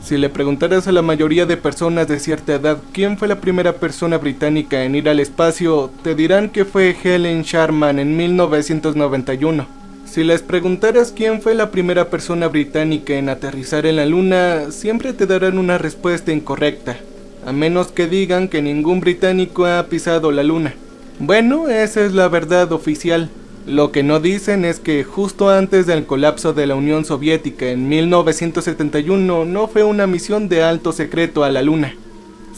Si le preguntaras a la mayoría de personas de cierta edad quién fue la primera persona británica en ir al espacio, te dirán que fue Helen Sharman en 1991. Si les preguntaras quién fue la primera persona británica en aterrizar en la Luna, siempre te darán una respuesta incorrecta, a menos que digan que ningún británico ha pisado la Luna. Bueno, esa es la verdad oficial. Lo que no dicen es que justo antes del colapso de la Unión Soviética en 1971 no fue una misión de alto secreto a la Luna.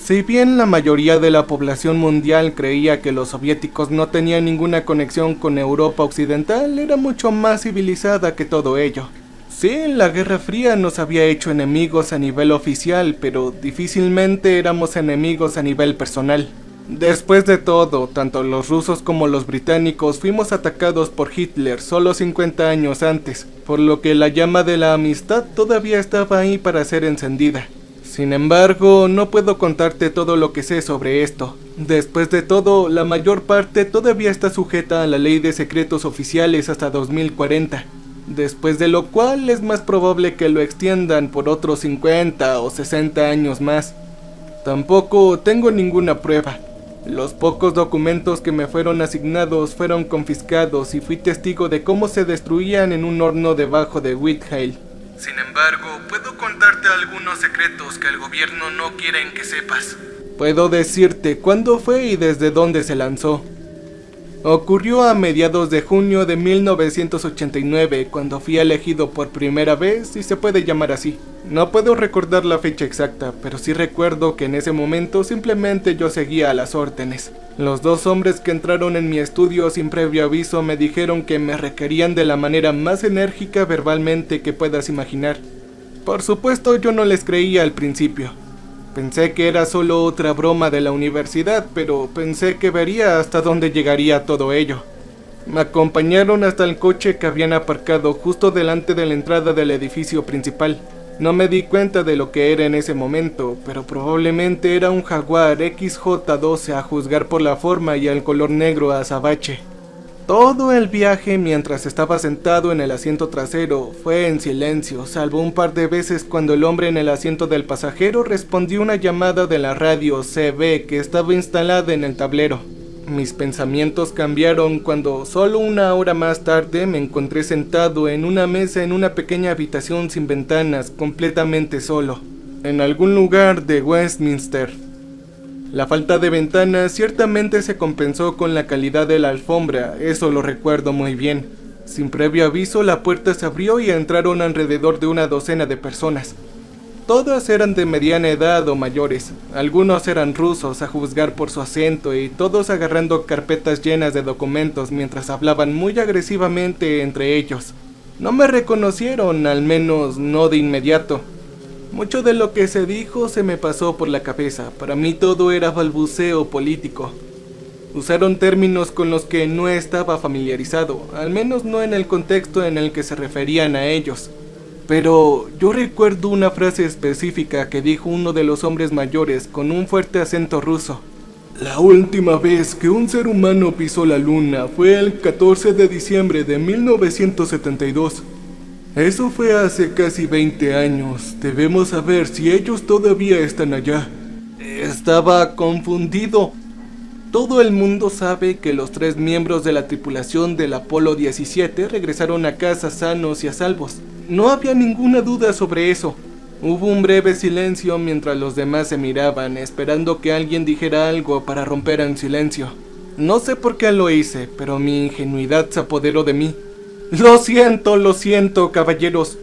Si bien la mayoría de la población mundial creía que los soviéticos no tenían ninguna conexión con Europa occidental, era mucho más civilizada que todo ello. Sí, la Guerra Fría nos había hecho enemigos a nivel oficial, pero difícilmente éramos enemigos a nivel personal. Después de todo, tanto los rusos como los británicos fuimos atacados por Hitler solo 50 años antes, por lo que la llama de la amistad todavía estaba ahí para ser encendida. Sin embargo, no puedo contarte todo lo que sé sobre esto. Después de todo, la mayor parte todavía está sujeta a la ley de secretos oficiales hasta 2040, después de lo cual es más probable que lo extiendan por otros 50 o 60 años más. Tampoco tengo ninguna prueba. Los pocos documentos que me fueron asignados fueron confiscados y fui testigo de cómo se destruían en un horno debajo de Whitehall. Sin embargo, puedo contarte algunos secretos que el gobierno no quieren que sepas. Puedo decirte cuándo fue y desde dónde se lanzó. Ocurrió a mediados de junio de 1989, cuando fui elegido por primera vez, si se puede llamar así. No puedo recordar la fecha exacta, pero sí recuerdo que en ese momento simplemente yo seguía a las órdenes. Los dos hombres que entraron en mi estudio sin previo aviso me dijeron que me requerían de la manera más enérgica verbalmente que puedas imaginar. Por supuesto, yo no les creía al principio. Pensé que era solo otra broma de la universidad, pero pensé que vería hasta dónde llegaría todo ello. Me acompañaron hasta el coche que habían aparcado justo delante de la entrada del edificio principal. No me di cuenta de lo que era en ese momento, pero probablemente era un Jaguar XJ12 a juzgar por la forma y el color negro azabache. Todo el viaje, mientras estaba sentado en el asiento trasero, fue en silencio, salvo un par de veces cuando el hombre en el asiento del pasajero respondió una llamada de la radio CB que estaba instalada en el tablero. Mis pensamientos cambiaron cuando solo una hora más tarde me encontré sentado en una mesa en una pequeña habitación sin ventanas, completamente solo, en algún lugar de Westminster. La falta de ventanas ciertamente se compensó con la calidad de la alfombra, eso lo recuerdo muy bien. Sin previo aviso, la puerta se abrió y entraron alrededor de una docena de personas. Todas eran de mediana edad o mayores, algunos eran rusos a juzgar por su acento y todos agarrando carpetas llenas de documentos mientras hablaban muy agresivamente entre ellos. No me reconocieron, al menos no de inmediato. Mucho de lo que se dijo se me pasó por la cabeza, para mí todo era balbuceo político. Usaron términos con los que no estaba familiarizado, al menos no en el contexto en el que se referían a ellos. Pero yo recuerdo una frase específica que dijo uno de los hombres mayores con un fuerte acento ruso. La última vez que un ser humano pisó la luna fue el 14 de diciembre de 1972. Eso fue hace casi 20 años. Debemos saber si ellos todavía están allá. Estaba confundido. Todo el mundo sabe que los 3 miembros de la tripulación del Apolo 17 regresaron a casa sanos y a salvos. No había ninguna duda sobre eso. Hubo un breve silencio mientras los demás se miraban, esperando que alguien dijera algo para romper el silencio. No sé por qué lo hice, pero mi ingenuidad se apoderó de mí. Lo siento, caballeros.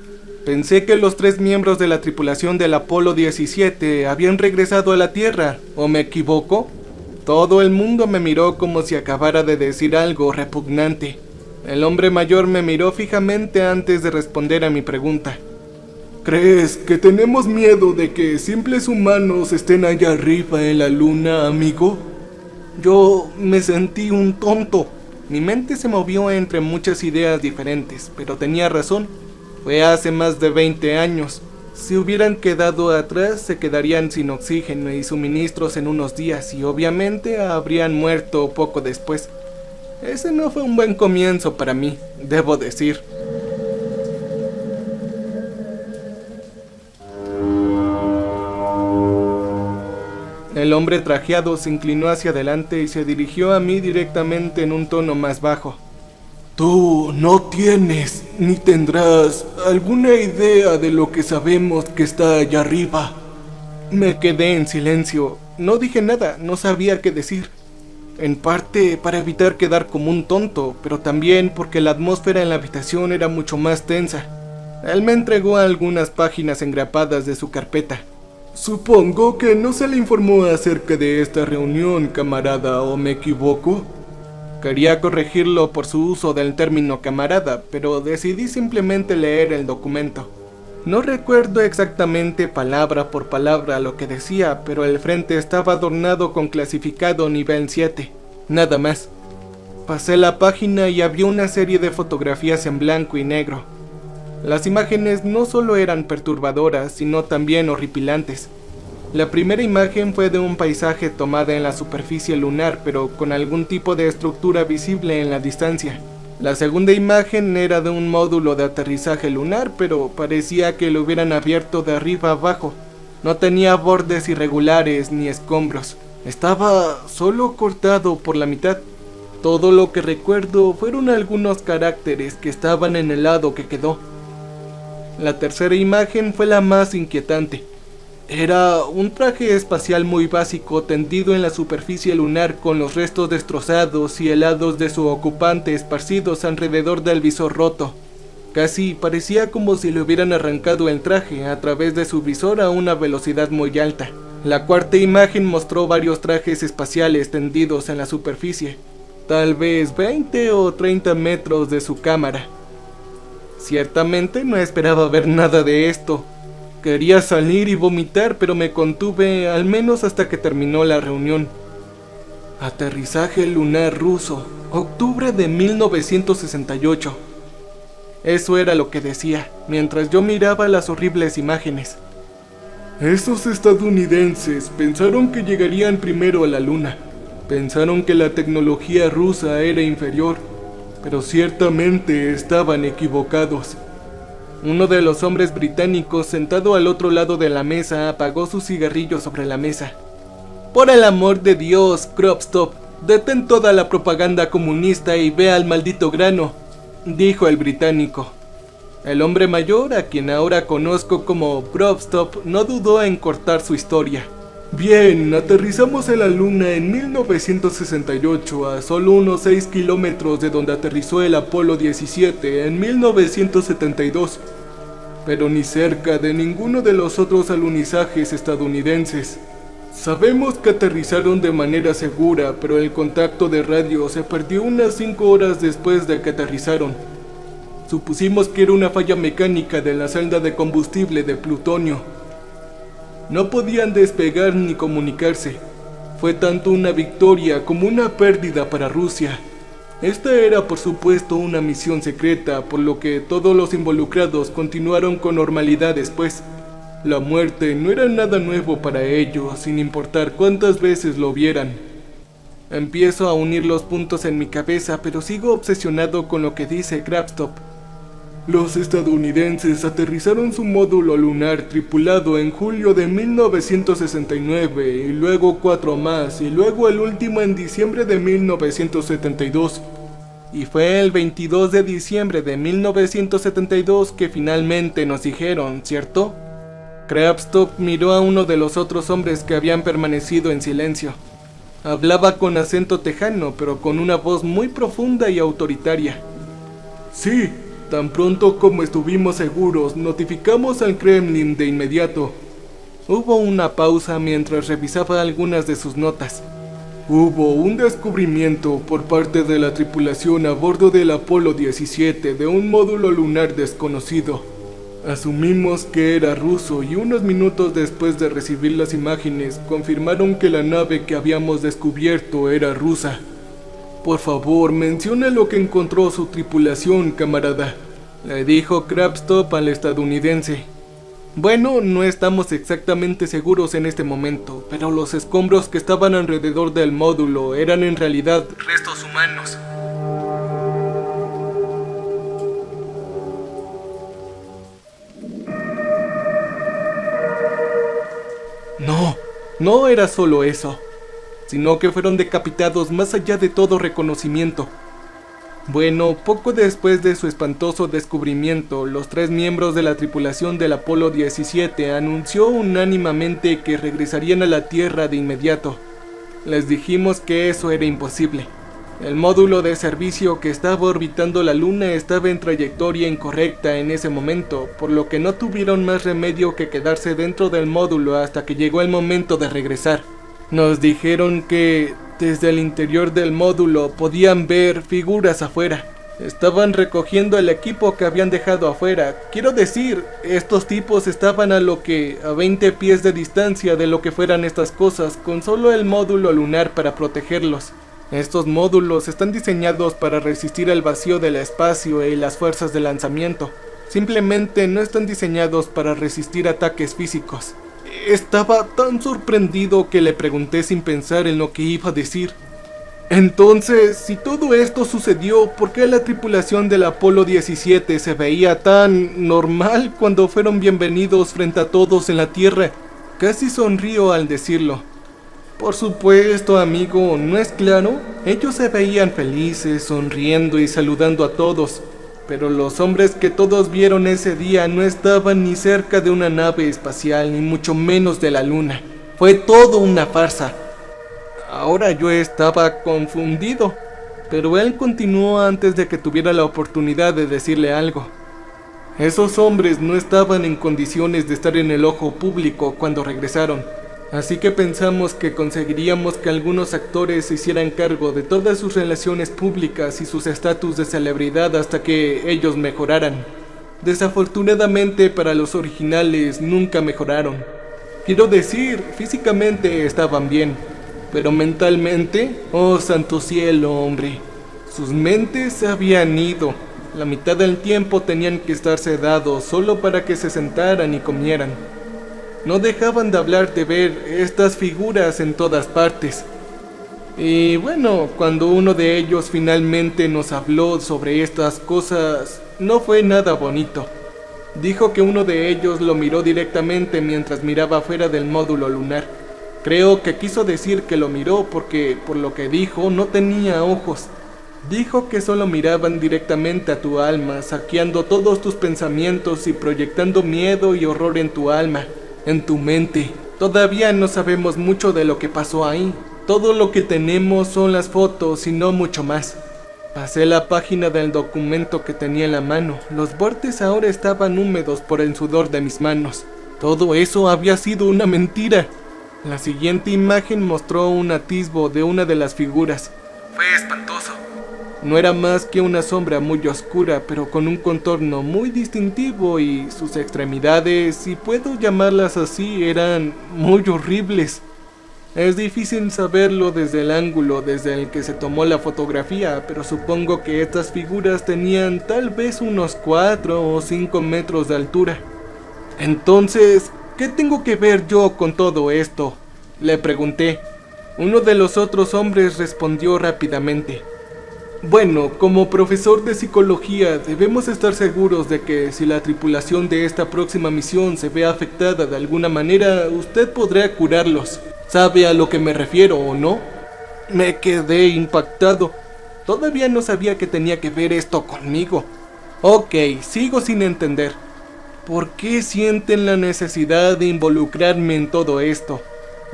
Pensé que los 3 miembros de la tripulación del Apolo 17 habían regresado a la Tierra, ¿o me equivoco? Todo el mundo me miró como si acabara de decir algo repugnante. El hombre mayor me miró fijamente antes de responder a mi pregunta. ¿Crees que tenemos miedo de que simples humanos estén allá arriba en la luna, amigo? Yo me sentí un tonto. Mi mente se movió entre muchas ideas diferentes, pero tenía razón. Fue hace más de 20 años. Si hubieran quedado atrás, se quedarían sin oxígeno y suministros en unos días y obviamente habrían muerto poco después. Ese no fue un buen comienzo para mí, debo decir. El hombre trajeado se inclinó hacia adelante y se dirigió a mí directamente en un tono más bajo. Tú no tienes ni tendrás alguna idea de lo que sabemos que está allá arriba. Me quedé en silencio. No dije nada, no sabía qué decir. En parte para evitar quedar como un tonto, pero también porque la atmósfera en la habitación era mucho más tensa. Él me entregó algunas páginas engrapadas de su carpeta. Supongo que no se le informó acerca de esta reunión, camarada, ¿o me equivoco? Quería corregirlo por su uso del término camarada, pero decidí simplemente leer el documento. No recuerdo exactamente palabra por palabra lo que decía, pero el frente estaba adornado con clasificado nivel 7, nada más. Pasé la página y había una serie de fotografías en blanco y negro. Las imágenes no solo eran perturbadoras, sino también horripilantes. La primera imagen fue de un paisaje tomada en la superficie lunar, pero con algún tipo de estructura visible en la distancia. La segunda imagen era de un módulo de aterrizaje lunar, pero parecía que lo hubieran abierto de arriba abajo. No tenía bordes irregulares ni escombros. Estaba solo cortado por la mitad. Todo lo que recuerdo fueron algunos caracteres que estaban en el lado que quedó. La tercera imagen fue la más inquietante. Era un traje espacial muy básico tendido en la superficie lunar con los restos destrozados y helados de su ocupante esparcidos alrededor del visor roto. Casi parecía como si le hubieran arrancado el traje a través de su visor a una velocidad muy alta. La cuarta imagen mostró varios trajes espaciales tendidos en la superficie, tal vez 20 o 30 metros de su cámara. Ciertamente no esperaba ver nada de esto. Quería salir y vomitar, pero me contuve al menos hasta que terminó la reunión. Aterrizaje lunar ruso, octubre de 1968. Eso era lo que decía, mientras yo miraba las horribles imágenes. Esos estadounidenses pensaron que llegarían primero a la luna. Pensaron que la tecnología rusa era inferior, pero ciertamente estaban equivocados. Uno de los hombres británicos sentado al otro lado de la mesa apagó su cigarrillo sobre la mesa. Por el amor de Dios, Kropstop, detén toda la propaganda comunista y ve al maldito grano, dijo el británico. El hombre mayor, a quien ahora conozco como Kropstop, no dudó en cortar su historia. Bien, aterrizamos en la luna en 1968 a solo unos 6 kilómetros de donde aterrizó el Apolo 17 en 1972, pero ni cerca de ninguno de los otros alunizajes estadounidenses. Sabemos que aterrizaron de manera segura, pero el contacto de radio se perdió unas 5 horas después de que aterrizaron. Supusimos que era una falla mecánica de la celda de combustible de plutonio. No podían despegar ni comunicarse. Fue tanto una victoria como una pérdida para Rusia. Esta era por supuesto una misión secreta, por lo que todos los involucrados continuaron con normalidad después. La muerte no era nada nuevo para ellos, sin importar cuántas veces lo vieran. Empiezo a unir los puntos en mi cabeza, pero sigo obsesionado con lo que dice Kropstop. Los estadounidenses aterrizaron su módulo lunar tripulado en julio de 1969 y luego 4 más y luego el último en diciembre de 1972. Y fue el 22 de diciembre de 1972 que finalmente nos dijeron, ¿cierto? Kropstop miró a uno de los otros hombres que habían permanecido en silencio. Hablaba con acento tejano, pero con una voz muy profunda y autoritaria. Sí. Tan pronto como estuvimos seguros, notificamos al Kremlin de inmediato. Hubo una pausa mientras revisaba algunas de sus notas. Hubo un descubrimiento por parte de la tripulación a bordo del Apolo 17 de un módulo lunar desconocido. Asumimos que era ruso y unos minutos después de recibir las imágenes confirmaron que la nave que habíamos descubierto era rusa. Por favor, mencione lo que encontró su tripulación, camarada, le dijo Kropstop al estadounidense. Bueno, no estamos exactamente seguros en este momento, pero los escombros que estaban alrededor del módulo eran en realidad restos humanos. No, No era solo eso, sino que fueron decapitados más allá de todo reconocimiento. Bueno, poco después de su espantoso descubrimiento, los 3 miembros de la tripulación del Apolo 17 anunció unánimemente que regresarían a la Tierra de inmediato. Les dijimos que eso era imposible. El módulo de servicio que estaba orbitando la Luna estaba en trayectoria incorrecta en ese momento, por lo que no tuvieron más remedio que quedarse dentro del módulo hasta que llegó el momento de regresar. Nos dijeron que desde el interior del módulo podían ver figuras afuera. Estaban recogiendo el equipo que habían dejado afuera. Quiero decir, estos tipos estaban a 20 pies de distancia de lo que fueran estas cosas, con solo el módulo lunar para protegerlos. Estos módulos están diseñados para resistir el vacío del espacio y las fuerzas de lanzamiento. Simplemente no están diseñados para resistir ataques físicos. Estaba tan sorprendido que le pregunté sin pensar en lo que iba a decir. Entonces, si todo esto sucedió, ¿por qué la tripulación del Apolo 17 se veía tan normal cuando fueron bienvenidos frente a todos en la Tierra? Casi sonrió al decirlo. Por supuesto, amigo, ¿no es claro? Ellos se veían felices, sonriendo y saludando a todos. Pero los hombres que todos vieron ese día no estaban ni cerca de una nave espacial, ni mucho menos de la Luna. Fue todo una farsa. Ahora yo estaba confundido, pero él continuó antes de que tuviera la oportunidad de decirle algo. Esos hombres no estaban en condiciones de estar en el ojo público cuando regresaron. Así que pensamos que conseguiríamos que algunos actores se hicieran cargo de todas sus relaciones públicas y sus estatus de celebridad hasta que ellos mejoraran. Desafortunadamente para los originales nunca mejoraron. Quiero decir, físicamente estaban bien, pero mentalmente, oh santo cielo, hombre, sus mentes se habían ido. La mitad del tiempo tenían que estar sedados solo para que se sentaran y comieran. No dejaban de hablar de ver estas figuras en todas partes. Y bueno, cuando uno de ellos finalmente nos habló sobre estas cosas, no fue nada bonito. Dijo que uno de ellos lo miró directamente mientras miraba fuera del módulo lunar. Creo que quiso decir que lo miró porque, por lo que dijo, no tenía ojos. Dijo que solo miraban directamente a tu alma, saqueando todos tus pensamientos y proyectando miedo y horror en tu alma. En tu mente. Todavía no sabemos mucho de lo que pasó ahí. Todo lo que tenemos son las fotos y no mucho más. Pasé la página del documento que tenía en la mano. Los bordes ahora estaban húmedos por el sudor de mis manos. Todo eso había sido una mentira. La siguiente imagen mostró un atisbo de una de las figuras. Fue espantoso. No era más que una sombra muy oscura, pero con un contorno muy distintivo y sus extremidades, si puedo llamarlas así, eran muy horribles. Es difícil saberlo desde el ángulo desde el que se tomó la fotografía, pero supongo que estas figuras tenían tal vez unos 4 o 5 metros de altura. Entonces, ¿qué tengo que ver yo con todo esto?, le pregunté. Uno de los otros hombres respondió rápidamente. Bueno, como profesor de psicología debemos estar seguros de que si la tripulación de esta próxima misión se ve afectada de alguna manera, usted podrá curarlos. ¿Sabe a lo que me refiero o no? Me quedé impactado. Todavía no sabía que tenía que ver esto conmigo. Ok, sigo sin entender. ¿Por qué sienten la necesidad de involucrarme en todo esto?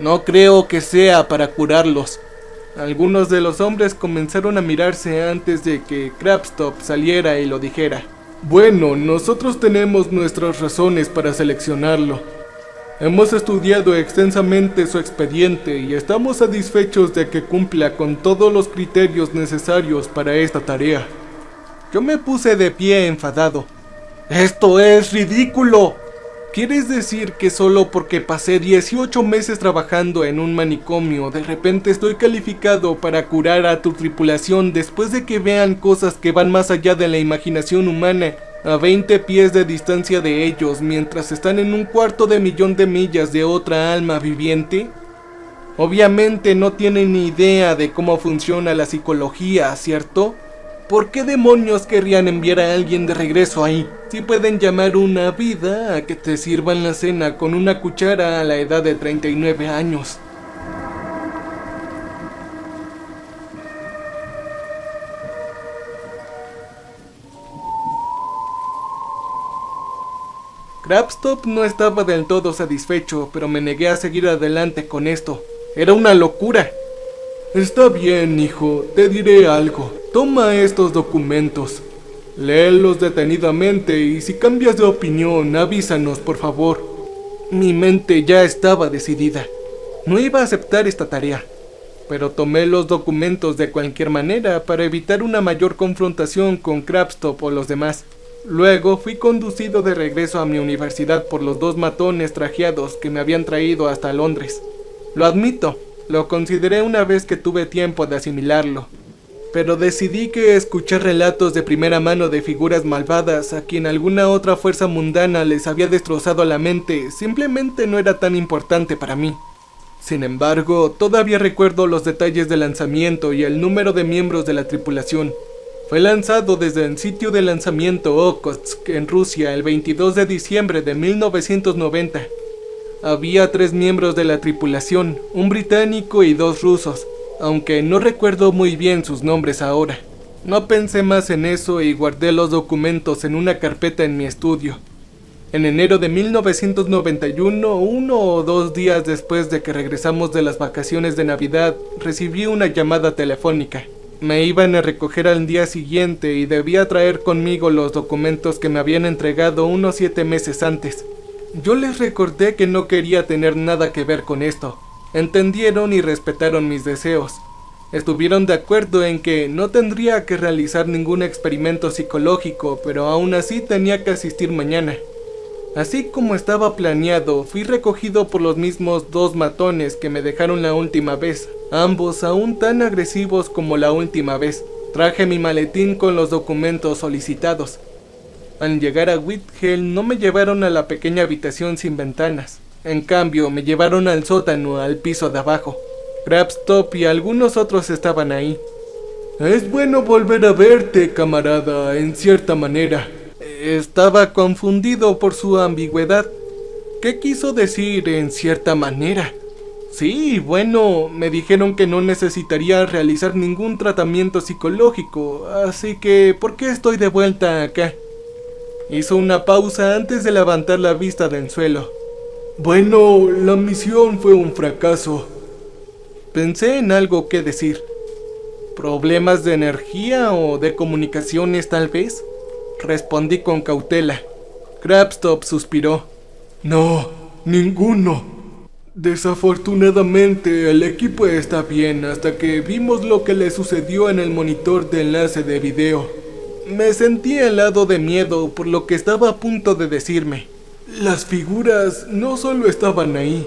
No creo que sea para curarlos. Algunos de los hombres comenzaron a mirarse antes de que Crabstop saliera y lo dijera. Bueno, nosotros tenemos nuestras razones para seleccionarlo. Hemos estudiado extensamente su expediente y estamos satisfechos de que cumpla con todos los criterios necesarios para esta tarea. Yo me puse de pie enfadado. ¡Esto es ridículo! ¿Quieres decir que solo porque pasé 18 meses trabajando en un manicomio, de repente estoy calificado para curar a tu tripulación después de que vean cosas que van más allá de la imaginación humana, a 20 pies de distancia de ellos, mientras están en un 250,000 de millas de otra alma viviente? Obviamente no tienen ni idea de cómo funciona la psicología, ¿cierto? ¿Por qué demonios querrían enviar a alguien de regreso ahí? Si pueden llamar una vida a que te sirvan la cena con una cuchara a la edad de 39 años. Crabstop no estaba del todo satisfecho, pero me negué a seguir adelante con esto. Era una locura. Está bien, hijo, te diré algo. Toma estos documentos. Léelos detenidamente y si cambias de opinión, avísanos, por favor. Mi mente ya estaba decidida. No iba a aceptar esta tarea, pero tomé los documentos de cualquier manera para evitar una mayor confrontación con Crabstop o los demás. Luego fui conducido de regreso a mi universidad por los dos matones trajeados que me habían traído hasta Londres. Lo admito, lo consideré una vez que tuve tiempo de asimilarlo, pero decidí que escuchar relatos de primera mano de figuras malvadas a quien alguna otra fuerza mundana les había destrozado la mente simplemente no era tan importante para mí. Sin embargo, todavía recuerdo los detalles del lanzamiento y el número de miembros de la tripulación. Fue lanzado desde el sitio de lanzamiento Okhotsk en Rusia el 22 de diciembre de 1990. Había 3 miembros de la tripulación, un británico y 2 rusos, aunque no recuerdo muy bien sus nombres ahora. No pensé más en eso y guardé los documentos en una carpeta en mi estudio. En enero de 1991, 1 o 2 días después de que regresamos de las vacaciones de Navidad, recibí una llamada telefónica. Me iban a recoger al día siguiente y debía traer conmigo los documentos que me habían entregado unos 7 meses antes. Yo les recordé que no quería tener nada que ver con esto. Entendieron y respetaron mis deseos. Estuvieron de acuerdo en que no tendría que realizar ningún experimento psicológico, pero aún así tenía que asistir mañana. Así como estaba planeado, fui recogido por los mismos 2 matones que me dejaron la última vez, ambos aún tan agresivos como la última vez. Traje mi maletín con los documentos solicitados. Al llegar a Whitehall no me llevaron a la pequeña habitación sin ventanas. En cambio, me llevaron al sótano, al piso de abajo. Crabstop y algunos otros estaban ahí. Es bueno volver a verte, camarada, en cierta manera. Estaba confundido por su ambigüedad. ¿Qué quiso decir en cierta manera? Sí, bueno, me dijeron que no necesitaría realizar ningún tratamiento psicológico, así que ¿por qué estoy de vuelta acá? Hizo una pausa antes de levantar la vista del suelo. Bueno, la misión fue un fracaso. Pensé en algo que decir. ¿Problemas de energía o de comunicaciones tal vez? Respondí con cautela. Crabstop suspiró. No, ninguno. Desafortunadamente el equipo está bien hasta que vimos lo que le sucedió en el monitor de enlace de video. Me sentí helado de miedo por lo que estaba a punto de decirme. Las figuras no solo estaban ahí,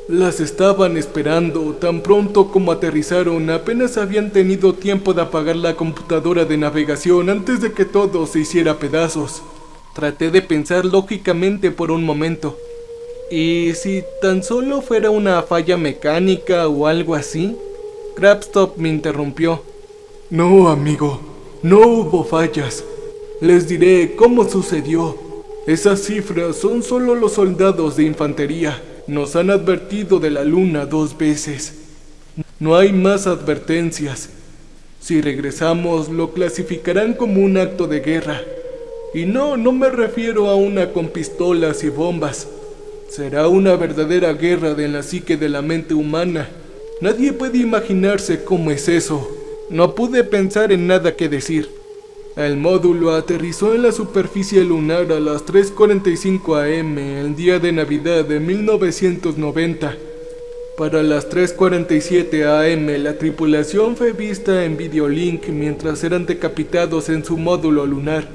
las estaban esperando. Tan pronto como aterrizaron, apenas habían tenido tiempo de apagar la computadora de navegación antes de que todo se hiciera pedazos. Traté de pensar lógicamente por un momento. ¿Y si tan solo fuera una falla mecánica o algo así? Crabstop me interrumpió. No, amigo, no hubo fallas. Les diré cómo sucedió. Esas cifras son solo los soldados de infantería. Nos han advertido de la luna 2 veces. No hay más advertencias. Si regresamos, lo clasificarán como un acto de guerra. Y no me refiero a una con pistolas y bombas. Será una verdadera guerra de la psique de la mente humana. Nadie puede imaginarse cómo es eso. No pude pensar en nada que decir. El módulo aterrizó en la superficie lunar a las 3:45 am el día de Navidad de 1990. Para las 3:47 am la tripulación fue vista en videolink mientras eran decapitados en su módulo lunar.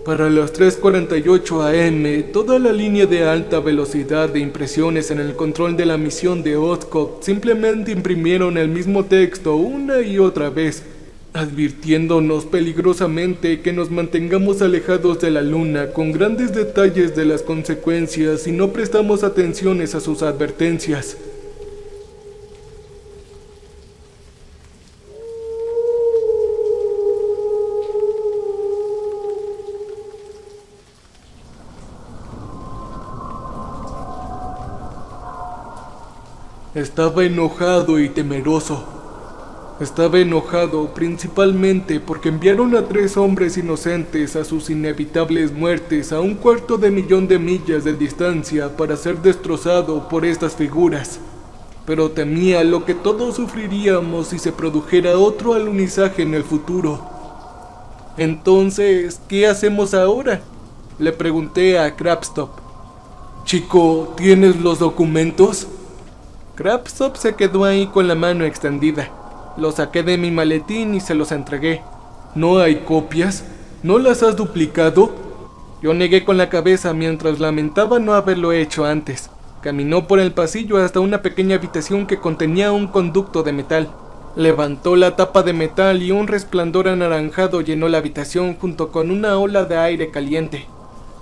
Para las 3:48 am toda la línea de alta velocidad de impresiones en el control de la misión de Okhotsk simplemente imprimieron el mismo texto una y otra vez, advirtiéndonos peligrosamente que nos mantengamos alejados de la luna con grandes detalles de las consecuencias si no prestamos atenciones a sus advertencias. Estaba enojado y temeroso. Estaba enojado principalmente porque enviaron a 3 hombres inocentes a sus inevitables muertes a 250,000 de millas de distancia para ser destrozado por estas figuras. Pero temía lo que todos sufriríamos si se produjera otro alunizaje en el futuro. Entonces, ¿qué hacemos ahora?, le pregunté a Crabstop. Chico, ¿tienes los documentos? Crabstop se quedó ahí con la mano extendida. Lo saqué de mi maletín y se los entregué. ¿No hay copias? ¿No las has duplicado? Yo negué con la cabeza mientras lamentaba no haberlo hecho antes. Caminó por el pasillo hasta una pequeña habitación que contenía un conducto de metal. Levantó la tapa de metal y un resplandor anaranjado llenó la habitación junto con una ola de aire caliente.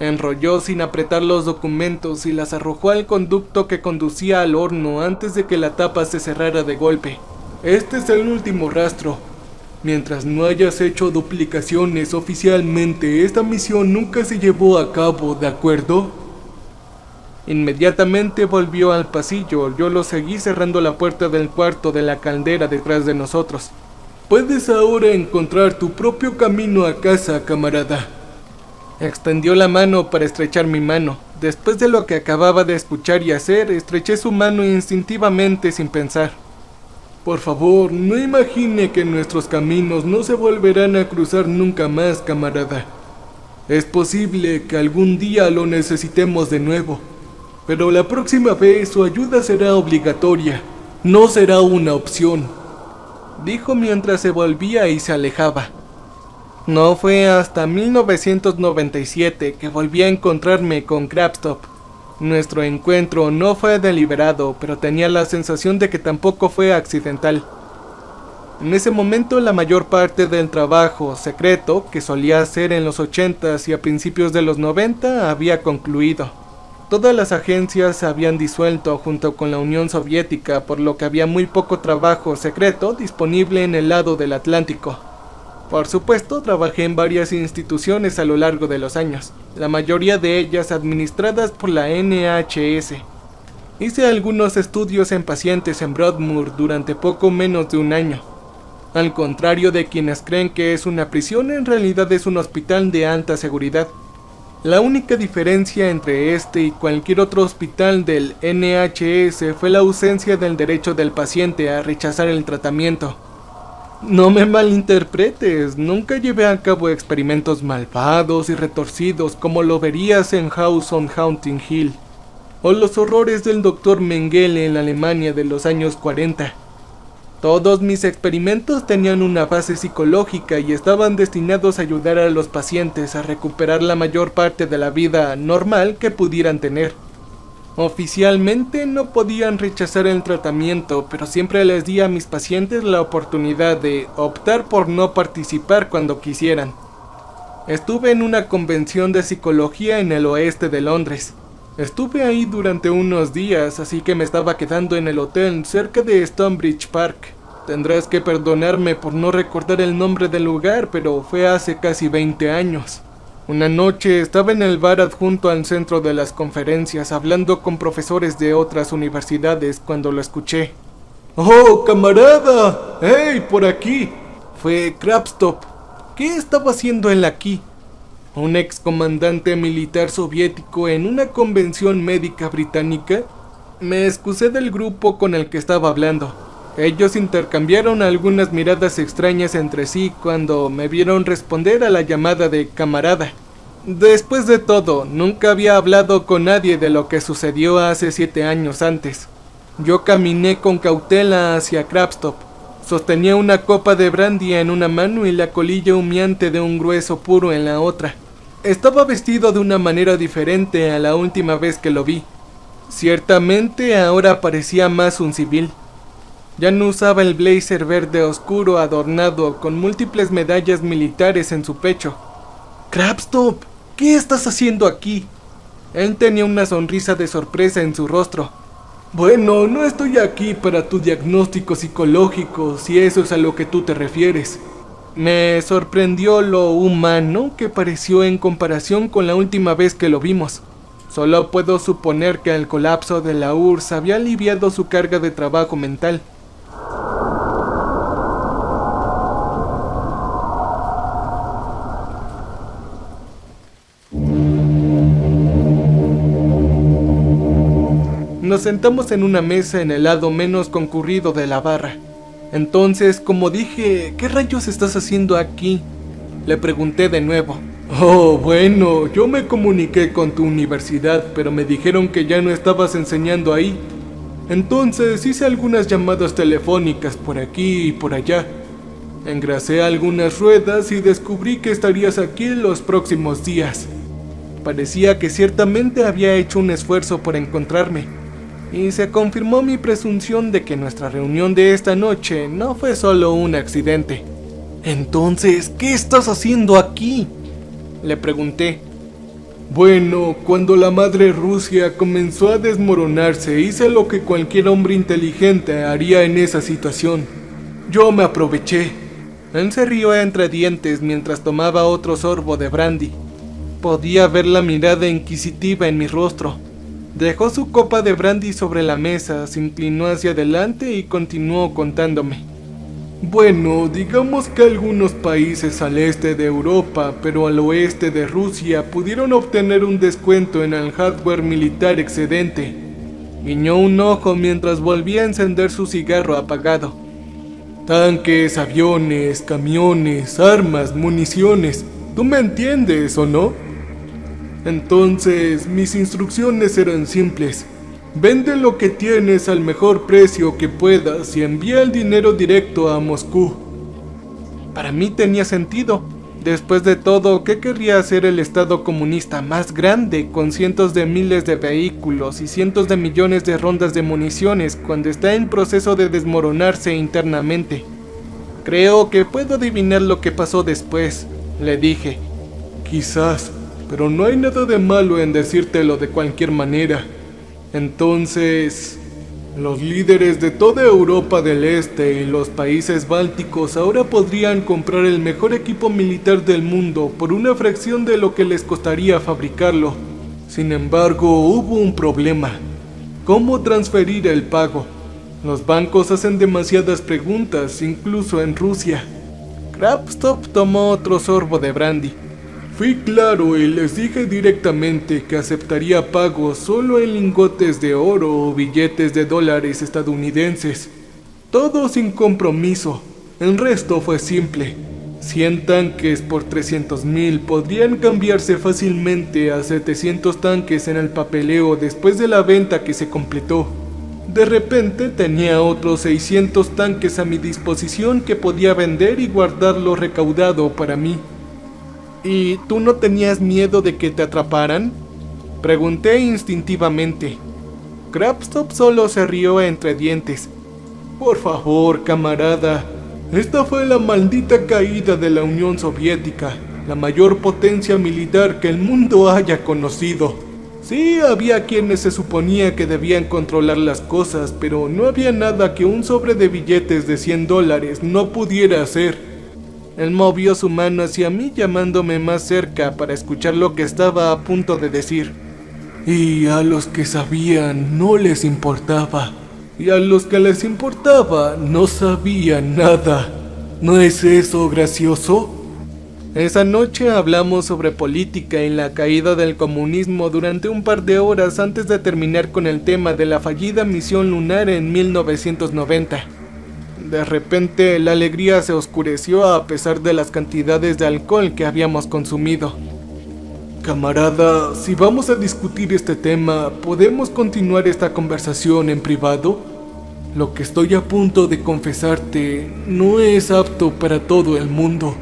Enrolló sin apretar los documentos y las arrojó al conducto que conducía al horno antes de que la tapa se cerrara de golpe. Este es el último rastro. Mientras no hayas hecho duplicaciones oficialmente, esta misión nunca se llevó a cabo, ¿de acuerdo? Inmediatamente volvió al pasillo. Yo lo seguí cerrando la puerta del cuarto de la caldera detrás de nosotros. Puedes ahora encontrar tu propio camino a casa, camarada. Extendió la mano para estrechar mi mano. Después de lo que acababa de escuchar y hacer, estreché su mano instintivamente sin pensar. Por favor, no imagine que nuestros caminos no se volverán a cruzar nunca más, camarada. Es posible que algún día lo necesitemos de nuevo, pero la próxima vez su ayuda será obligatoria, no será una opción, dijo mientras se volvía y se alejaba. No fue hasta 1997 que volví a encontrarme con Crabstop. Nuestro encuentro no fue deliberado, pero tenía la sensación de que tampoco fue accidental. En ese momento la mayor parte del trabajo secreto que solía hacer en los 80s y a principios de los 90 había concluido. Todas las agencias se habían disuelto junto con la Unión Soviética, por lo que había muy poco trabajo secreto disponible en el lado del Atlántico. Por supuesto, trabajé en varias instituciones a lo largo de los años, la mayoría de ellas administradas por la NHS. Hice algunos estudios en pacientes en Broadmoor durante poco menos de un año. Al contrario de quienes creen que es una prisión, en realidad es un hospital de alta seguridad. La única diferencia entre este y cualquier otro hospital del NHS fue la ausencia del derecho del paciente a rechazar el tratamiento. No me malinterpretes, nunca llevé a cabo experimentos malvados y retorcidos como lo verías en House on Haunting Hill, o los horrores del Dr. Mengele en la Alemania de los años 40. Todos mis experimentos tenían una base psicológica y estaban destinados a ayudar a los pacientes a recuperar la mayor parte de la vida normal que pudieran tener. Oficialmente no podían rechazar el tratamiento, pero siempre les di a mis pacientes la oportunidad de optar por no participar cuando quisieran. Estuve en una convención de psicología en el oeste de Londres. Estuve ahí durante unos días, así que me estaba quedando en el hotel cerca de Stonebridge Park. Tendrás que perdonarme por no recordar el nombre del lugar, pero fue hace casi 20 años. Una noche estaba en el bar adjunto al centro de las conferencias hablando con profesores de otras universidades cuando lo escuché. ¡Oh, camarada! ¡Hey, por aquí! Fue Crabstop. ¿Qué estaba haciendo él aquí? ¿Un excomandante militar soviético en una convención médica británica? Me excusé del grupo con el que estaba hablando. Ellos intercambiaron algunas miradas extrañas entre sí cuando me vieron responder a la llamada de camarada. Después de todo, nunca había hablado con nadie de lo que sucedió hace 7 años antes. Yo caminé con cautela hacia Crabstop. Sostenía una copa de brandy en una mano y la colilla humeante de un grueso puro en la otra. Estaba vestido de una manera diferente a la última vez que lo vi. Ciertamente ahora parecía más un civil. Ya no usaba el blazer verde oscuro adornado con múltiples medallas militares en su pecho. «Crabstop, ¿qué estás haciendo aquí?» Él tenía una sonrisa de sorpresa en su rostro. «Bueno, no estoy aquí para tu diagnóstico psicológico, si eso es a lo que tú te refieres». Me sorprendió lo humano que pareció en comparación con la última vez que lo vimos. Solo puedo suponer que el colapso de la URSS había aliviado su carga de trabajo mental. Nos sentamos en una mesa en el lado menos concurrido de la barra. Entonces, como dije, ¿qué rayos estás haciendo aquí?, le pregunté de nuevo. Oh, bueno, yo me comuniqué con tu universidad, pero me dijeron que ya no estabas enseñando ahí. Entonces hice algunas llamadas telefónicas por aquí y por allá. Engrasé algunas ruedas y descubrí que estarías aquí los próximos días. Parecía que ciertamente había hecho un esfuerzo por encontrarme. Y se confirmó mi presunción de que nuestra reunión de esta noche no fue solo un accidente. Entonces, ¿qué estás haciendo aquí?, le pregunté. Bueno, cuando la madre Rusia comenzó a desmoronarse, hice lo que cualquier hombre inteligente haría en esa situación. Yo me aproveché. Él se rió entre dientes mientras tomaba otro sorbo de brandy. Podía ver la mirada inquisitiva en mi rostro. Dejó su copa de brandy sobre la mesa, se inclinó hacia adelante y continuó contándome. Bueno, digamos que algunos países al este de Europa, pero al oeste de Rusia, pudieron obtener un descuento en el hardware militar excedente. Guiñó un ojo mientras volvía a encender su cigarro apagado. Tanques, aviones, camiones, armas, municiones. ¿Tú me entiendes o no? Entonces, mis instrucciones eran simples. Vende lo que tienes al mejor precio que puedas y envía el dinero directo a Moscú. Para mí tenía sentido. Después de todo, ¿qué querría hacer el Estado comunista más grande con cientos de miles de vehículos y cientos de millones de rondas de municiones cuando está en proceso de desmoronarse internamente? Creo que puedo adivinar lo que pasó después, le dije. Quizás, pero no hay nada de malo en decírtelo de cualquier manera. Entonces, los líderes de toda Europa del Este y los países bálticos ahora podrían comprar el mejor equipo militar del mundo por una fracción de lo que les costaría fabricarlo. Sin embargo, hubo un problema. ¿Cómo transferir el pago? Los bancos hacen demasiadas preguntas, incluso en Rusia. Krapstop tomó otro sorbo de brandy. Fui claro y les dije directamente que aceptaría pagos solo en lingotes de oro o billetes de dólares estadounidenses. Todo sin compromiso. El resto fue simple. 100 tanques por 300,000 podrían cambiarse fácilmente a 700 tanques en el papeleo después de la venta que se completó. De repente tenía otros 600 tanques a mi disposición que podía vender y guardar lo recaudado para mí. ¿Y tú no tenías miedo de que te atraparan?, pregunté instintivamente. Krapstop solo se rió entre dientes. Por favor, camarada, esta fue la maldita caída de la Unión Soviética, la mayor potencia militar que el mundo haya conocido. Sí, había quienes se suponía que debían controlar las cosas, pero no había nada que un sobre de billetes de $100 no pudiera hacer. Él movió su mano hacia mí llamándome más cerca para escuchar lo que estaba a punto de decir. Y a los que sabían no les importaba. Y a los que les importaba no sabían nada. ¿No es eso gracioso? Esa noche hablamos sobre política y la caída del comunismo durante un par de horas antes de terminar con el tema de la fallida misión lunar en 1990. De repente la alegría se oscureció a pesar de las cantidades de alcohol que habíamos consumido. Camarada, si vamos a discutir este tema, ¿podemos continuar esta conversación en privado? Lo que estoy a punto de confesarte no es apto para todo el mundo.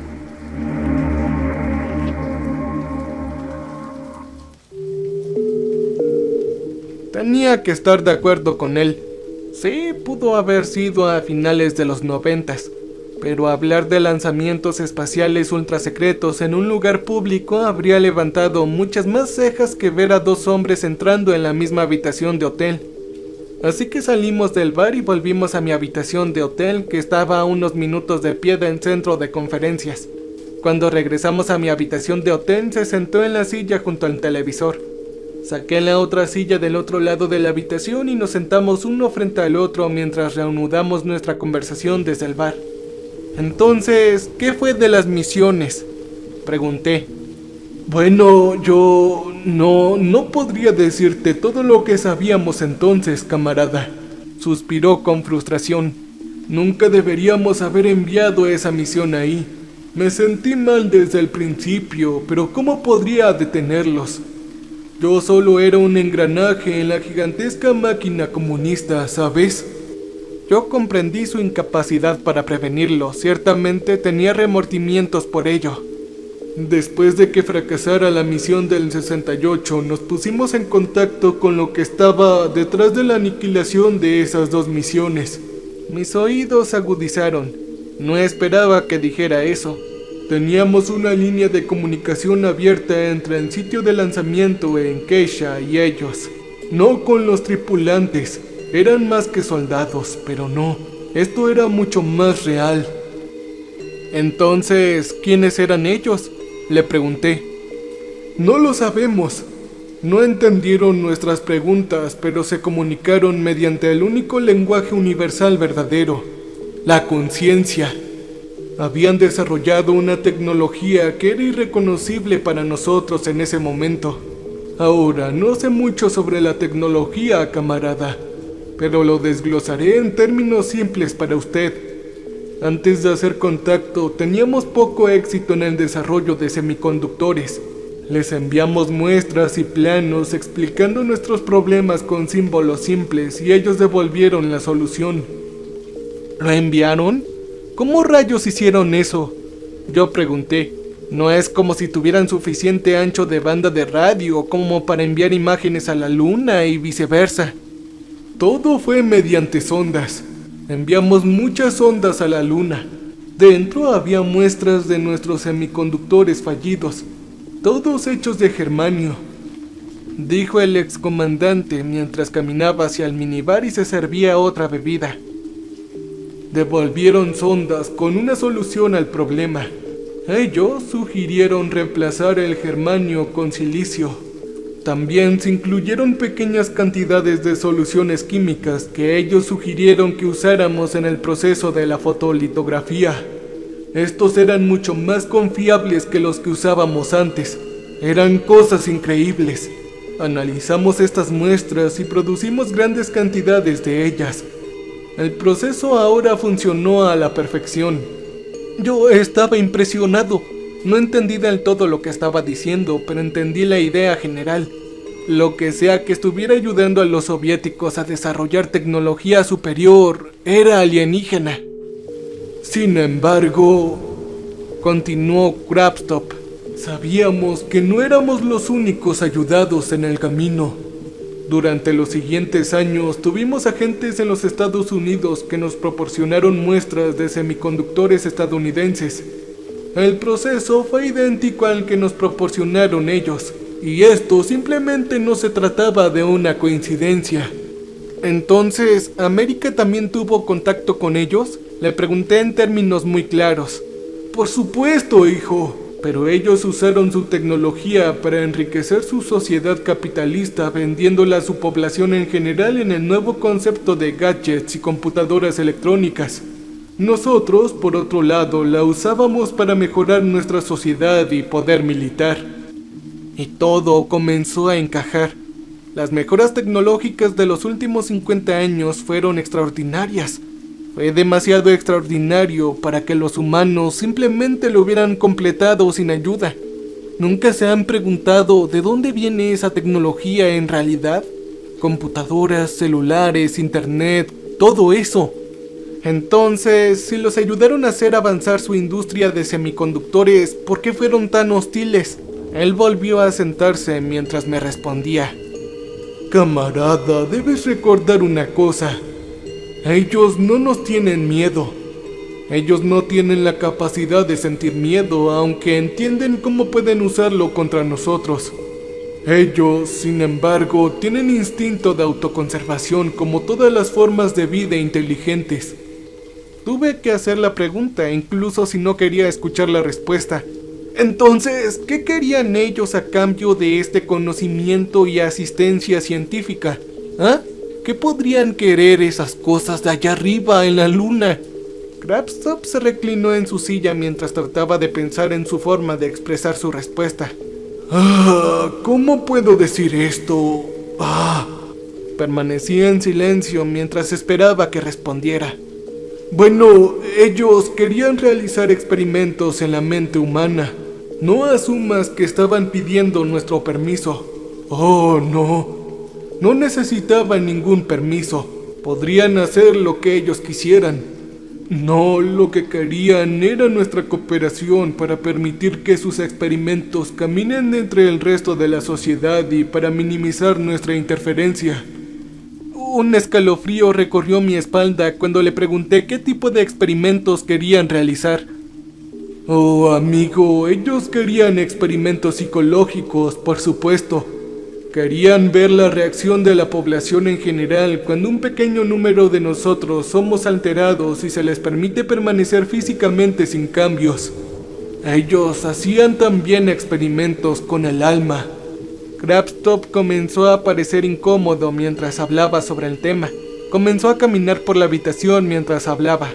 Tenía que estar de acuerdo con él. Sí, pudo haber sido a finales de los 90s, pero hablar de lanzamientos espaciales ultrasecretos en un lugar público habría levantado muchas más cejas que ver a dos hombres entrando en la misma habitación de hotel. Así que salimos del bar y volvimos a mi habitación de hotel, que estaba a unos minutos de pie del centro de conferencias. Cuando regresamos a mi habitación de hotel, se sentó en la silla junto al televisor. Saqué la otra silla del otro lado de la habitación y nos sentamos uno frente al otro mientras reanudamos nuestra conversación desde el bar. Entonces, ¿qué fue de las misiones?, pregunté. Bueno, yo no podría decirte todo lo que sabíamos entonces, camarada, suspiró con frustración. Nunca deberíamos haber enviado esa misión ahí. Me sentí mal desde el principio, pero ¿cómo podría detenerlos? Yo solo era un engranaje en la gigantesca máquina comunista, ¿sabes? Yo comprendí su incapacidad para prevenirlo. Ciertamente tenía remordimientos por ello. Después de que fracasara la misión del 68, nos pusimos en contacto con lo que estaba detrás de la aniquilación de esas dos misiones. Mis oídos se agudizaron. No esperaba que dijera eso. Teníamos una línea de comunicación abierta entre el sitio de lanzamiento en Keisha y ellos. No con los tripulantes. Eran más que soldados, pero no. Esto era mucho más real. Entonces, ¿quiénes eran ellos?, le pregunté. No lo sabemos. No entendieron nuestras preguntas, pero se comunicaron mediante el único lenguaje universal verdadero, la conciencia. Habían desarrollado una tecnología que era irreconocible para nosotros en ese momento. Ahora, no sé mucho sobre la tecnología, camarada, pero lo desglosaré en términos simples para usted. Antes de hacer contacto, teníamos poco éxito en el desarrollo de semiconductores. Les enviamos muestras y planos explicando nuestros problemas con símbolos simples y ellos devolvieron la solución. ¿Lo enviaron? ¿Cómo rayos hicieron eso?, yo pregunté. No es como si tuvieran suficiente ancho de banda de radio como para enviar imágenes a la luna y viceversa. Todo fue mediante sondas. Enviamos muchas sondas a la luna. Dentro había muestras de nuestros semiconductores fallidos, todos hechos de germanio, dijo el excomandante mientras caminaba hacia el minibar y se servía otra bebida. Devolvieron sondas con una solución al problema. Ellos sugirieron reemplazar el germanio con silicio. También se incluyeron pequeñas cantidades de soluciones químicas que ellos sugirieron que usáramos en el proceso de la fotolitografía. Estos eran mucho más confiables que los que usábamos antes. Eran cosas increíbles. Analizamos estas muestras y producimos grandes cantidades de ellas. El proceso ahora funcionó a la perfección. Yo estaba impresionado. No entendí del todo lo que estaba diciendo, pero entendí la idea general. Lo que sea que estuviera ayudando a los soviéticos a desarrollar tecnología superior era alienígena. Sin embargo, continuó Krabstop, sabíamos que no éramos los únicos ayudados en el camino. Durante los siguientes años tuvimos agentes en los Estados Unidos que nos proporcionaron muestras de semiconductores estadounidenses. El proceso fue idéntico al que nos proporcionaron ellos, y esto simplemente no se trataba de una coincidencia. Entonces, ¿América también tuvo contacto con ellos?, le pregunté en términos muy claros. Por supuesto, hijo. Pero ellos usaron su tecnología para enriquecer su sociedad capitalista, vendiéndola a su población en general en el nuevo concepto de gadgets y computadoras electrónicas. Nosotros, por otro lado, la usábamos para mejorar nuestra sociedad y poder militar. Y todo comenzó a encajar. Las mejoras tecnológicas de los últimos 50 años fueron extraordinarias. Fue demasiado extraordinario para que los humanos simplemente lo hubieran completado sin ayuda. ¿Nunca se han preguntado de dónde viene esa tecnología en realidad? Computadoras, celulares, internet, todo eso. Entonces, si los ayudaron a hacer avanzar su industria de semiconductores, ¿por qué fueron tan hostiles? Él volvió a sentarse mientras me respondía. Camarada, debes recordar una cosa. Ellos no nos tienen miedo. Ellos no tienen la capacidad de sentir miedo, aunque entienden cómo pueden usarlo contra nosotros. Ellos, sin embargo, tienen instinto de autoconservación como todas las formas de vida inteligentes. Tuve que hacer la pregunta, incluso si no quería escuchar la respuesta. Entonces, ¿qué querían ellos a cambio de este conocimiento y asistencia científica? ¿Ah? ¿Qué podrían querer esas cosas de allá arriba en la luna? Krabstop se reclinó en su silla mientras trataba de pensar en su forma de expresar su respuesta. ¿Cómo puedo decir esto? Permanecía en silencio mientras esperaba que respondiera. Bueno, ellos querían realizar experimentos en la mente humana. No asumas que estaban pidiendo nuestro permiso. Oh, no. No necesitaban ningún permiso. Podrían hacer lo que ellos quisieran. No, lo que querían era nuestra cooperación para permitir que sus experimentos caminen entre el resto de la sociedad y para minimizar nuestra interferencia. Un escalofrío recorrió mi espalda cuando le pregunté qué tipo de experimentos querían realizar. Oh, amigo, ellos querían experimentos psicológicos, por supuesto. Querían ver la reacción de la población en general cuando un pequeño número de nosotros somos alterados y se les permite permanecer físicamente sin cambios. Ellos hacían también experimentos con el alma. Krabstop comenzó a parecer incómodo mientras hablaba sobre el tema. Comenzó a caminar por la habitación mientras hablaba.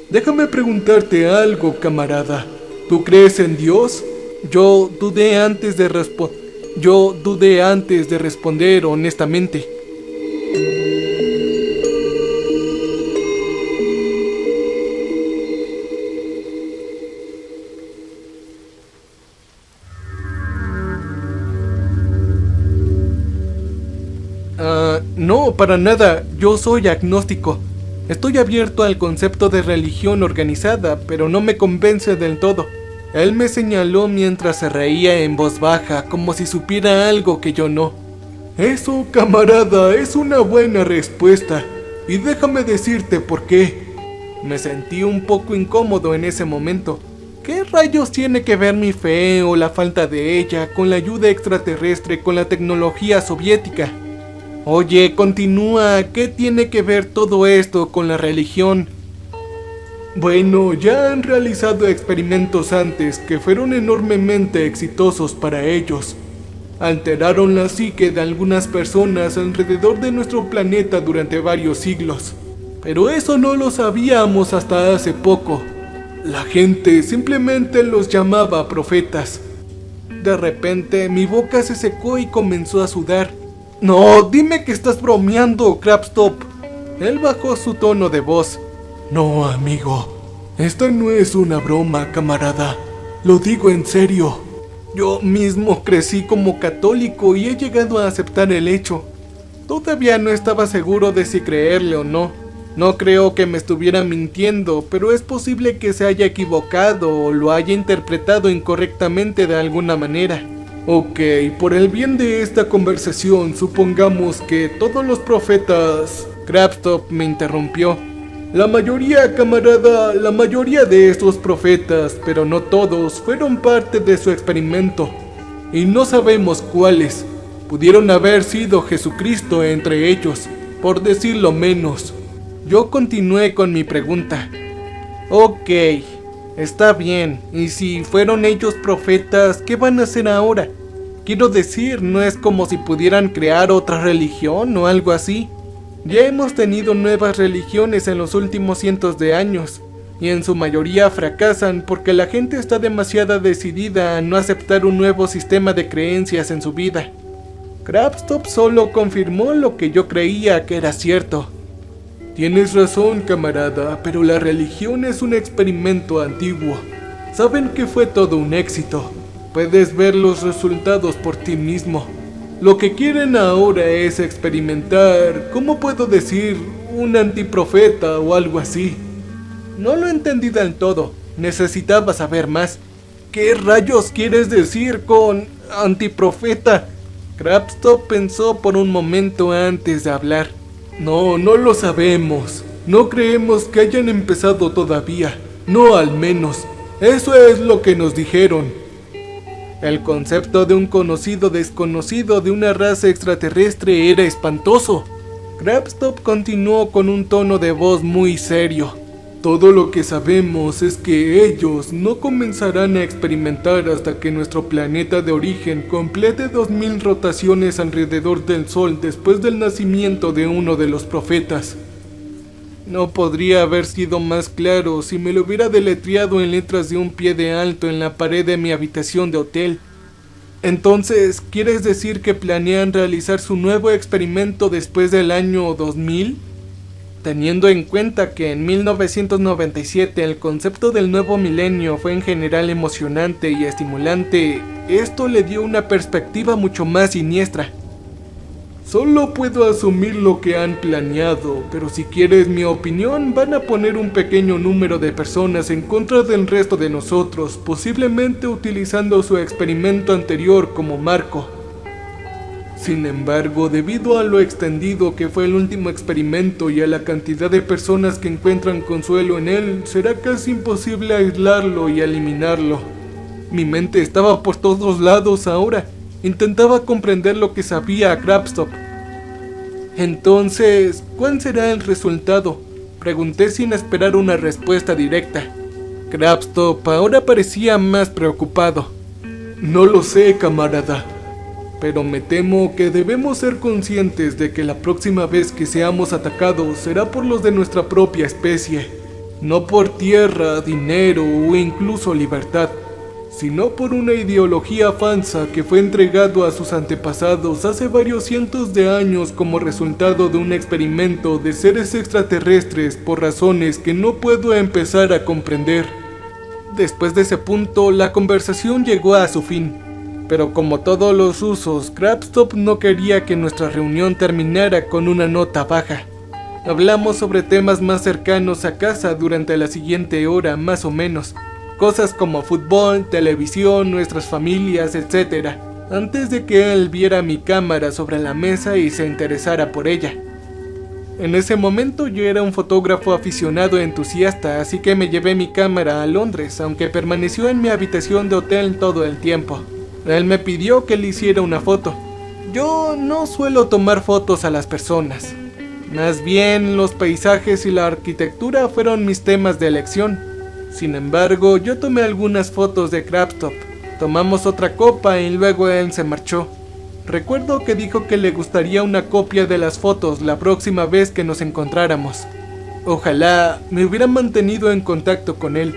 Déjame preguntarte algo, camarada. ¿Tú crees en Dios? Yo dudé antes de responder honestamente. No, para nada. Yo soy agnóstico. Estoy abierto al concepto de religión organizada, pero no me convence del todo. Él me señaló mientras se reía en voz baja, como si supiera algo que yo no. Eso, camarada, es una buena respuesta. Y déjame decirte por qué. Me sentí un poco incómodo en ese momento. ¿Qué rayos tiene que ver mi fe o la falta de ella con la ayuda extraterrestre con la tecnología soviética? Oye, continúa, ¿qué tiene que ver todo esto con la religión? Bueno, ya han realizado experimentos antes que fueron enormemente exitosos para ellos. Alteraron la psique de algunas personas alrededor de nuestro planeta durante varios siglos. Pero eso no lo sabíamos hasta hace poco. La gente simplemente los llamaba profetas. De repente, mi boca se secó y comenzó a sudar. No, dime que estás bromeando, Krabstop. Él bajó su tono de voz. No, amigo. Esta no es una broma, camarada. Lo digo en serio. Yo mismo crecí como católico y he llegado a aceptar el hecho. Todavía no estaba seguro de si creerle o no. No creo que me estuviera mintiendo, pero es posible que se haya equivocado o lo haya interpretado incorrectamente de alguna manera. Ok, por el bien de esta conversación, supongamos que todos los profetas... Krabstop me interrumpió. La mayoría, camarada, la mayoría de estos profetas, pero no todos, fueron parte de su experimento. Y no sabemos cuáles. Pudieron haber sido Jesucristo entre ellos, por decirlo menos. Yo continué con mi pregunta. Ok, está bien. ¿Y si fueron ellos profetas, qué van a hacer ahora? Quiero decir, no es como si pudieran crear otra religión o algo así. Ya hemos tenido nuevas religiones en los últimos cientos de años, y en su mayoría fracasan porque la gente está demasiado decidida a no aceptar un nuevo sistema de creencias en su vida. Krabstop solo confirmó lo que yo creía que era cierto. Tienes razón, camarada, pero la religión es un experimento antiguo. Saben que fue todo un éxito. Puedes ver los resultados por ti mismo. Lo que quieren ahora es experimentar, ¿cómo puedo decir? Un antiprofeta o algo así. No lo entendí del todo. Necesitaba saber más. ¿Qué rayos quieres decir con antiprofeta? Krabstop pensó por un momento antes de hablar. No lo sabemos. No creemos que hayan empezado todavía. No al menos. Eso es lo que nos dijeron. El concepto de un conocido desconocido de una raza extraterrestre era espantoso. Krabstop continuó con un tono de voz muy serio. Todo lo que sabemos es que ellos no comenzarán a experimentar hasta que nuestro planeta de origen complete 2000 rotaciones alrededor del Sol después del nacimiento de uno de los profetas. No podría haber sido más claro si me lo hubiera deletreado en letras de un pie de alto en la pared de mi habitación de hotel. Entonces, ¿quieres decir que planean realizar su nuevo experimento después del año 2000? Teniendo en cuenta que en 1997 el concepto del nuevo milenio fue en general emocionante y estimulante, esto le dio una perspectiva mucho más siniestra. Solo puedo asumir lo que han planeado, pero si quieres mi opinión, van a poner un pequeño número de personas en contra del resto de nosotros, posiblemente utilizando su experimento anterior como marco. Sin embargo, debido a lo extendido que fue el último experimento y a la cantidad de personas que encuentran consuelo en él, será casi imposible aislarlo y eliminarlo. Mi mente estaba por todos lados ahora. Intentaba comprender lo que sabía Krabstop. Entonces, ¿cuál será el resultado? Pregunté sin esperar una respuesta directa. Krabstop ahora parecía más preocupado. No lo sé, camarada, pero me temo que debemos ser conscientes de que la próxima vez que seamos atacados será por los de nuestra propia especie, no por tierra, dinero o incluso libertad, sino por una ideología falsa que fue entregado a sus antepasados hace varios cientos de años como resultado de un experimento de seres extraterrestres por razones que no puedo empezar a comprender. Después de ese punto, la conversación llegó a su fin, pero como todos los rusos, Krabstop no quería que nuestra reunión terminara con una nota baja. Hablamos sobre temas más cercanos a casa durante la siguiente hora, más o menos. Cosas como fútbol, televisión, nuestras familias, etc. Antes de que él viera mi cámara sobre la mesa y se interesara por ella. En ese momento yo era un fotógrafo aficionado entusiasta, así que me llevé mi cámara a Londres, aunque permaneció en mi habitación de hotel todo el tiempo. Él me pidió que le hiciera una foto. Yo no suelo tomar fotos a las personas. Más bien, los paisajes y la arquitectura fueron mis temas de elección. Sin embargo, yo tomé algunas fotos de Krabstop. Tomamos otra copa y luego él se marchó. Recuerdo que dijo que le gustaría una copia de las fotos la próxima vez que nos encontráramos. Ojalá me hubiera mantenido en contacto con él.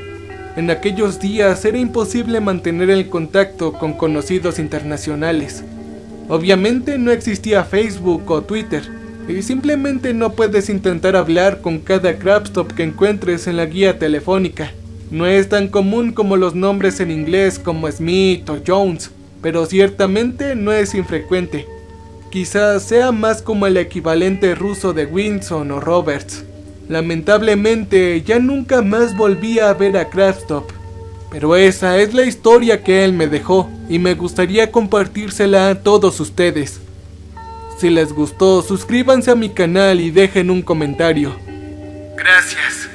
En aquellos días era imposible mantener el contacto con conocidos internacionales. Obviamente no existía Facebook o Twitter, y simplemente no puedes intentar hablar con cada Krabstop que encuentres en la guía telefónica. No es tan común como los nombres en inglés como Smith o Jones, pero ciertamente no es infrecuente. Quizás sea más como el equivalente ruso de Wilson o Roberts. Lamentablemente ya nunca más volví a ver a Krabstop, pero esa es la historia que él me dejó y me gustaría compartírsela a todos ustedes. Si les gustó, suscríbanse a mi canal y dejen un comentario. Gracias.